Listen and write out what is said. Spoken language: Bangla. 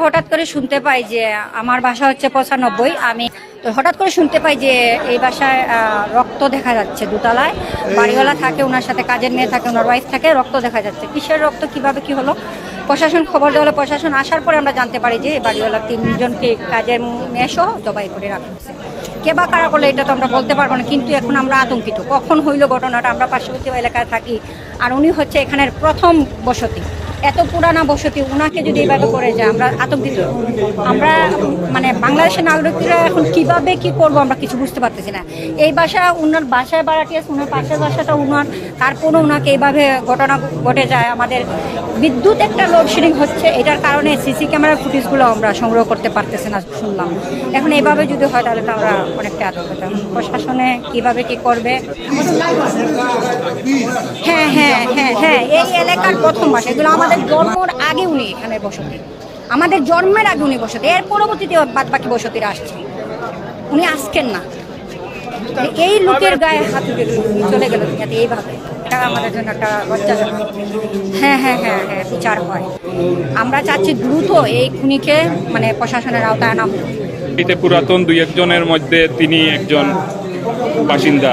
হঠাৎ করে শুনতে পাই যে আমার বাসা হচ্ছে 95, আমি তো হঠাৎ করে শুনতে পাই যে এই বাসায় রক্ত দেখা যাচ্ছে দোতলায়। বাড়িওয়ালা থাকে, ওনার সাথে কাজের মেয়ে থাকে, ওনার ওয়াইফ থাকে, রক্ত দেখা যাচ্ছে। কিসের রক্ত, কিভাবে কি হলো? প্রশাসন খবর দেওয়া, প্রশাসন আসার পরে আমরা জানতে পারি যে বাড়িওয়ালা 3 জনকে কাজের মেয়ে সহ জবাই করে রাখছে। কে বা কারা করলে এটা তো আমরা বলতে পারবো না, কিন্তু এখন আমরা আতঙ্কিত। কখন হইলো ঘটনাটা? আমরা পার্শ্ববর্তী এলাকায় থাকি, আর উনি হচ্ছে এখানের প্রথম বসতি, এত পুরানা বসতি, ওনাকে যদি এইভাবে করে যায় আমরা আতঙ্কিত। আমরা মানে বাংলাদেশের নাগরিকরা এখন কিভাবে কি করব আমরা কিছু বুঝতে পারতেছি না। এই বাসা ওনার বাসায় বাড়াটি আছে, ওনার পাশের বাসাটা ওনার, তারপরও ওনাকে এইভাবে ঘটনা ঘটে যায়। আমাদের বিদ্যুৎ একটা লোডশেডিং হচ্ছে, এটার কারণে সিসি ক্যামেরার ফুটেজগুলো আমরা সংগ্রহ করতে পারতেছি না শুনলাম। এখন এইভাবে যদি হয় তাহলে তো আমরা অনেকটা আতঙ্কিত। প্রশাসনে কিভাবে কি করবে? হ্যাঁ হ্যাঁ হ্যাঁ হ্যাঁ, এই এলাকার প্রথম বাসা, এগুলো আমাদের জন্মের আগে উনি এখানে বসতি, আমাদের জন্মের আগে উনি বসতি, এর পরবর্তীতে বাদ বাকি বসতিরা আসছে, উনি আসছেন না। এই লোকের গায়ে হাত উঠে চলে গেল দুনিয়াতে এইভাবে, এটা আমাদের জন্য একটা লজ্জাজনক। হ্যাঁ হ্যাঁ হ্যাঁ হ্যাঁ, বিচার হয়। আমরা চাচ্ছি দ্রুত এই খুনিকে মানে প্রশাসনের আওতায় আনা হোক। পুরাতন 2-1 জনের মধ্যে তিনি একজন বাসিন্দা।